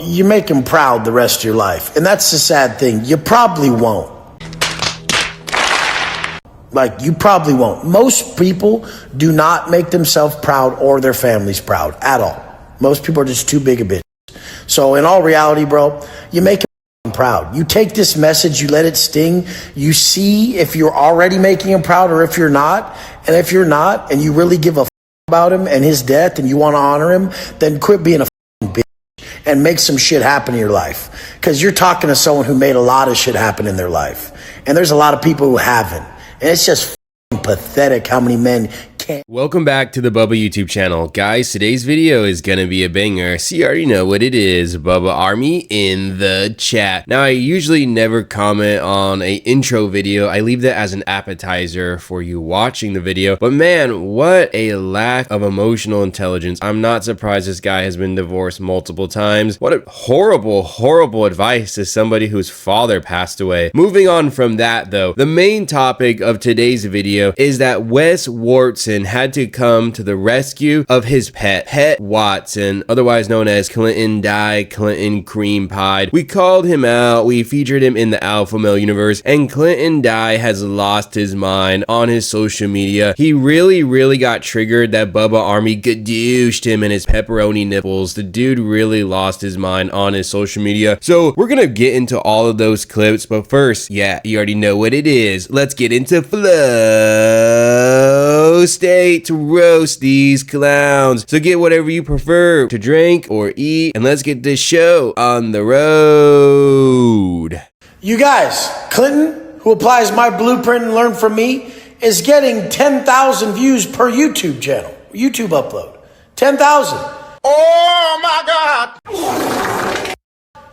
you make him proud the rest of your life. And that's the sad thing. You probably won't. Like, you probably won't. Most people do not make themselves proud or their families proud at all. Most people are just too big a bitch. So in all reality, bro, you make him proud. You take this message, you let it sting. You see if you're already making him proud or if you're not. And if you're not, and you really give a about him and his death and you want to honor him, then quit being a bitch and make some shit happen in your life. Because you're talking to someone who made a lot of shit happen in their life. And there's a lot of people who haven't. And it's just pathetic how many men can't. Welcome back to the Bubba YouTube channel. Guys, today's video is gonna be a banger, so you already know what it is. Bubba Army in the chat. Now, I usually never comment on a intro video. I leave that as an appetizer for you watching the video. But man, what a lack of emotional intelligence. I'm not surprised this guy has been divorced multiple times. What a horrible, horrible advice to somebody whose father passed away. Moving on from that though, the main topic of today's video is that Wes Watson had to come to the rescue of his pet Watson, otherwise known as Clinton Died, Clinton Cream Pied. We called him out, we featured him in the Alpha Male universe, and Clinton Died has lost his mind on his social media. He really got triggered that Bubba Army gadooshed him in his pepperoni nipples. The dude really lost his mind on his social media. So we're gonna get into all of those clips, but first, yeah, you already know what it is. Let's get into flow state to roast these clowns. So get whatever you prefer to drink or eat, and let's get this show on the road. You guys, Clinton, who applies my blueprint and learn from me, is getting 10,000 views per YouTube channel, YouTube upload. 10,000. Oh my God.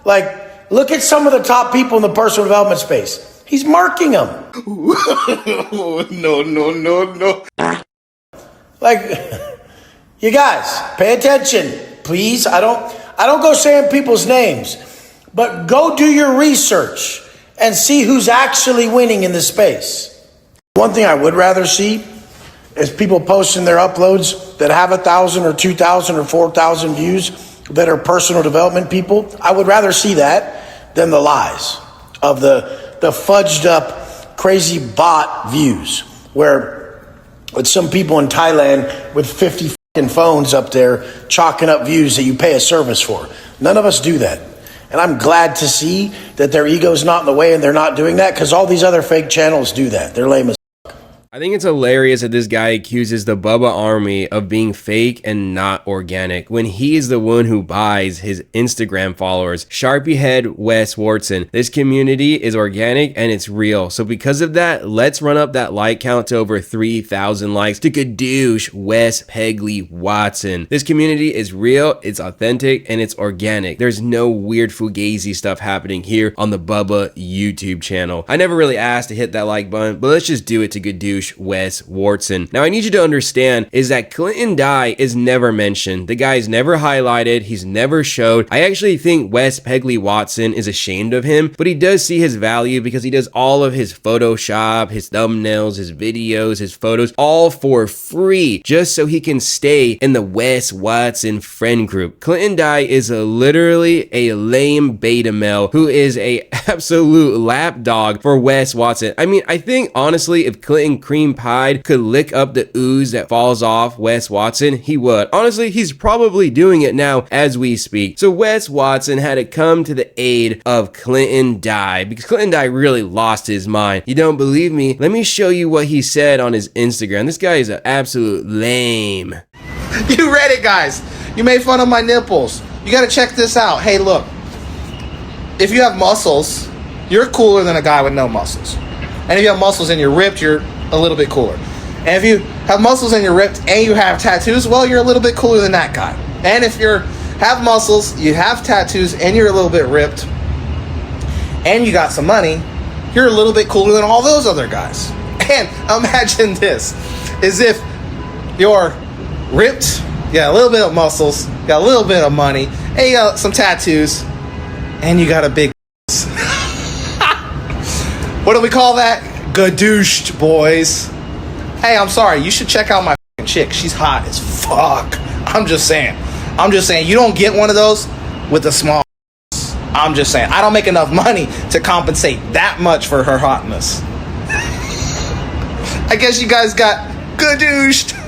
Like, look at some of the top people in the personal development space. He's marking them. No. Like, you guys, pay attention, please. I don't go saying people's names, but go do your research and see who's actually winning in this space. One thing I would rather see is people posting their uploads that have 1,000 or 2,000 or 4,000 views that are personal development people. I would rather see that than the lies of the fudged up crazy bot views where with some people in Thailand with 50 fucking phones up there chalking up views that you pay a service for. None of us do that. And I'm glad to see that their ego's not in the way and they're not doing that, because all these other fake channels do that. They're lame as I think it's hilarious that this guy accuses the Bubba Army of being fake and not organic when he is the one who buys his Instagram followers. Sharpie head Wes Watson. This community is organic and it's real. So because of that, let's run up that like count to over 3,000 likes to gadoosh Wes Pegley Watson. This community is real, it's authentic, and it's organic. There's no weird fugazi stuff happening here on the Bubba YouTube channel. I never really asked to hit that like button, but let's just do it to gadoosh Wes Watson. Now I need you to understand is that Clinton Died is never mentioned. The guy's never highlighted, he's never showed. I actually think Wes Pegley Watson is ashamed of him, but he does see his value because he does all of his Photoshop, his thumbnails, his videos, his photos, all for free, just so he can stay in the Wes Watson friend group. Clinton Died is literally a lame beta male who is a absolute lapdog for Wes Watson. I mean, I think honestly, if Clinton Cream Pied could lick up the ooze that falls off Wes Watson, he would. Honestly, he's probably doing it now as we speak. So Wes Watson had to come to the aid of Clinton Died because Clinton Died really lost his mind. You don't believe me? Let me show you what he said on his Instagram. This guy is an absolute lame. You read it, guys. You made fun of my nipples. You gotta check this out. Hey, look. If you have muscles, you're cooler than a guy with no muscles. And if you have muscles and you're ripped, you're a little bit cooler. And if you have muscles and you're ripped and you have tattoos, well, you're a little bit cooler than that guy. And if you have muscles, you have tattoos, and you're a little bit ripped, and you got some money, you're a little bit cooler than all those other guys. And imagine this, as if you're ripped, you got a little bit of muscles, got a little bit of money, and you got some tattoos, and you got a big what do we call that? Gadooshed, boys. Hey, I'm sorry. You should check out my chick. She's hot as fuck. I'm just saying. You don't get one of those with a small I'm just saying, I don't make enough money to compensate that much for her hotness. I guess you guys got gadooshed.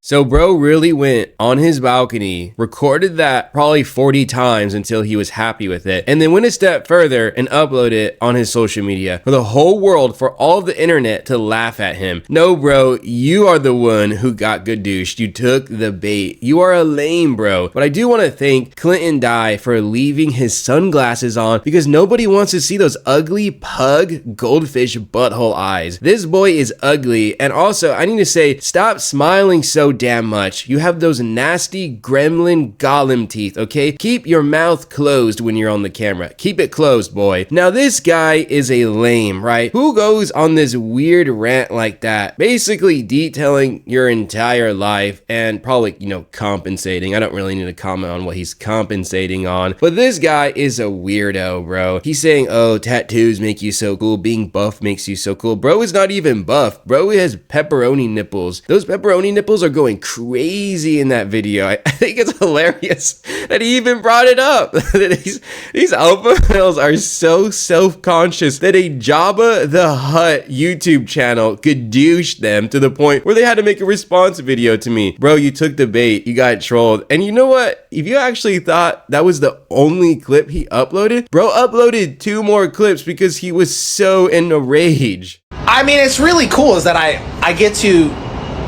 So bro really went on his balcony, recorded that probably 40 times until he was happy with it, and then went a step further and uploaded it on his social media for the whole world, for all of the internet to laugh at him. No bro, you are the one who got gadooshed. You took the bait. You are a lame bro. But I do want to thank Clinton Dye for leaving his sunglasses on, because nobody wants to see those ugly pug goldfish butthole eyes. This boy is ugly. And also I need to say, stop smiling so damn much. You have those nasty gremlin golem teeth, okay? Keep your mouth closed when you're on the camera. Keep it closed, boy. Now this guy is a lame, right? Who goes on this weird rant like that, basically detailing your entire life and probably, you know, compensating. I don't really need to comment on what he's compensating on, but this guy is a weirdo, bro. He's saying, oh, tattoos make you so cool, being buff makes you so cool. Bro is not even buff. Bro has pepperoni nipples. Those pepperoni nipples are going crazy in that video. I think it's hilarious that he even brought it up. These alpha males are so self-conscious that a Jabba the Hutt YouTube channel could douche them to the point where they had to make a response video to me. Bro, you took the bait. You got trolled. And you know what? If you actually thought that was the only clip he uploaded, bro uploaded 2 more clips because he was so in a rage. I mean, it's really cool is that I get to,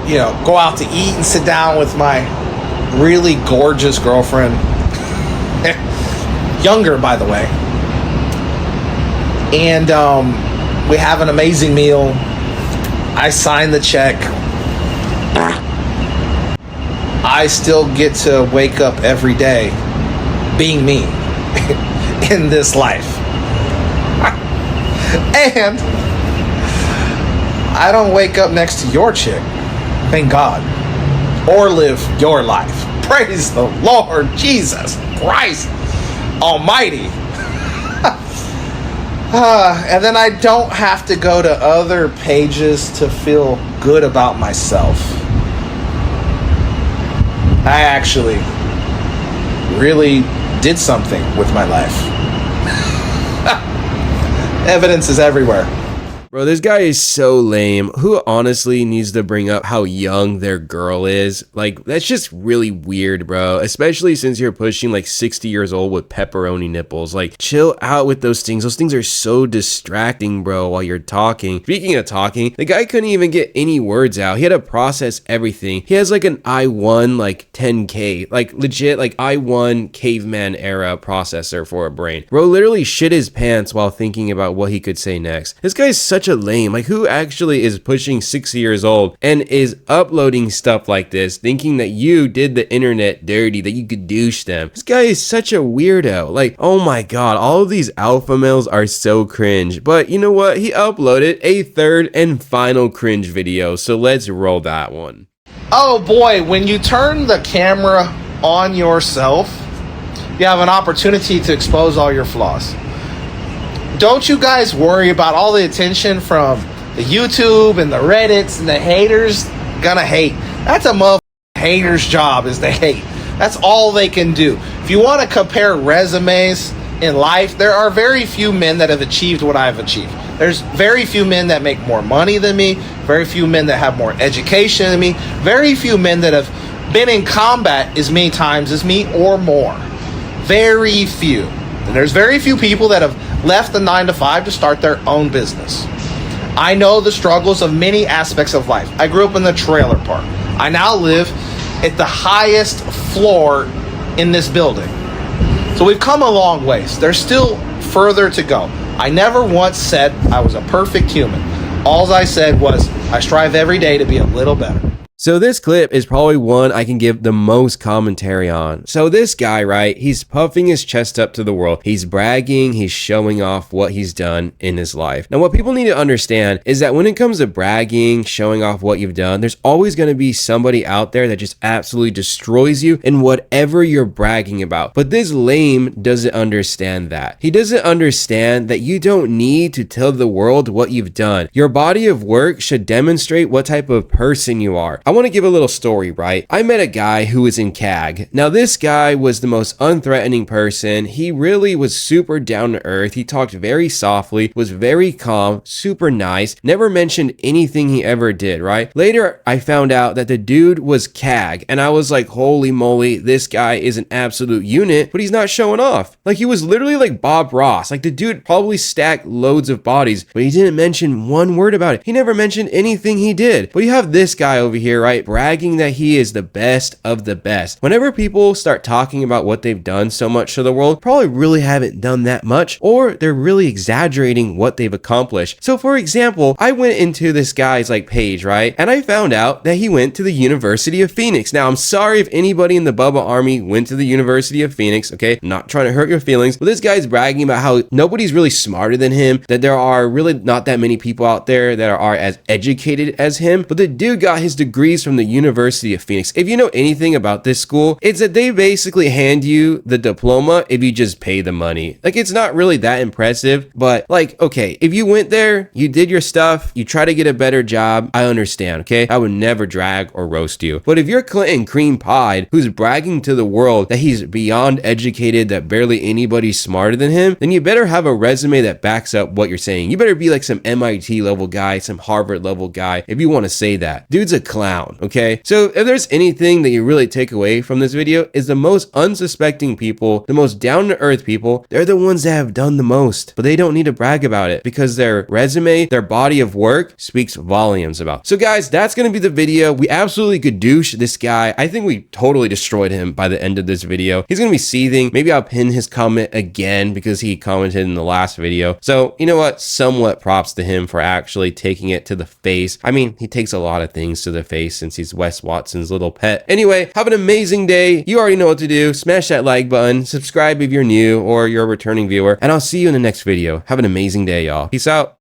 you know, go out to eat and sit down with my really gorgeous girlfriend. Younger, by the way. And we have an amazing meal. I sign the check. I still get to wake up every day being me in this life. And I don't wake up next to your chick. Thank God. Or live your life. Praise the Lord Jesus Christ Almighty. And then I don't have to go to other pages to feel good about myself. I actually really did something with my life. Evidence is everywhere. Bro, this guy is so lame. Who honestly needs to bring up how young their girl is? Like, that's just really weird, bro. Especially since you're pushing like 60 years old with pepperoni nipples. Like, chill out with those things. Those things are so distracting, bro, while you're talking. Speaking of talking, the guy couldn't even get any words out. He had to process everything. He has like an i1 like 10K. Like, legit like i1 caveman era processor for a brain. Bro literally shit his pants while thinking about what he could say next. This guy's such a lame. Like, who actually is pushing 60 years old and is uploading stuff like this thinking that you did the internet dirty, that you could douche them? This guy is such a weirdo. Like, oh my god, all of these alpha males are so cringe. But you know what? He uploaded a 3rd and final cringe video, so let's roll that one. Oh boy, when you turn the camera on yourself, you have an opportunity to expose all your flaws. Don't you guys worry about all the attention from the YouTube and the Reddits and the haters gonna hate. That's a motherfucking hater's job, is to hate. That's all they can do. If you want to compare resumes in life, there are very few men that have achieved what I've achieved. There's very few men that make more money than me, very few men that have more education than me, very few men that have been in combat as many times as me or more. Very few. And there's very few people that have left the 9-to-5 to start their own business. I know the struggles of many aspects of life. I grew up in the trailer park. I now live at the highest floor in this building. So we've come a long ways. There's still further to go. I never once said I was a perfect human. All I said was I strive every day to be a little better. So this clip is probably one I can give the most commentary on. So this guy, right, he's puffing his chest up to the world. He's bragging, he's showing off what he's done in his life. Now what people need to understand is that when it comes to bragging, showing off what you've done, there's always going to be somebody out there that just absolutely destroys you in whatever you're bragging about. But this lame doesn't understand that. He doesn't understand that you don't need to tell the world what you've done. Your body of work should demonstrate what type of person you are. I want to give a little story, right? I met a guy who was in CAG. Now, this guy was the most unthreatening person. He really was super down to earth. He talked very softly, was very calm, super nice, never mentioned anything he ever did, right? Later, I found out that the dude was CAG, and I was like, holy moly, this guy is an absolute unit, but he's not showing off. Like, he was literally like Bob Ross. Like, the dude probably stacked loads of bodies, but he didn't mention one word about it. He never mentioned anything he did. But you have this guy over here, right, bragging that he is the best of the best. Whenever people start talking about what they've done so much to the world, probably really haven't done that much, or they're really exaggerating what they've accomplished. So for example, I went into this guy's like page, right, and I found out that he went to the University of Phoenix. Now, I'm sorry if anybody in the Bubba Army went to the University of Phoenix, okay? I'm not trying to hurt your feelings, but this guy's bragging about how nobody's really smarter than him, that there are really not that many people out there that are as educated as him, but the dude got his degrees from the University of Phoenix. If you know anything about this school, it's that they basically hand you the diploma if you just pay the money. Like, it's not really that impressive, but like, okay, if you went there, you did your stuff, you try to get a better job, I understand, okay? I would never drag or roast you. But if you're Clinton Cream Pied, who's bragging to the world that he's beyond educated, that barely anybody's smarter than him, then you better have a resume that backs up what you're saying. You better be like some MIT level guy, some Harvard level guy, if you want to say that. Dude's a clown, okay? So if there's anything that you really take away from this video, is the most unsuspecting people, the most down to earth people, they're the ones that have done the most, but they don't need to brag about it because their resume, their body of work speaks volumes about. So guys, that's going to be the video. We absolutely gadoosh this guy. I think we totally destroyed him by the end of this video. He's going to be seething. Maybe I'll pin his comment again because he commented in the last video. So you know what? Somewhat props to him for actually taking it to the face. I mean, he takes a lot of things to the face since he's Wes Watson's little pet. Anyway, have an amazing day. You already know what to do. Smash that like button, subscribe if you're new or you're a returning viewer, and I'll see you in the next video. Have an amazing day, y'all. Peace out.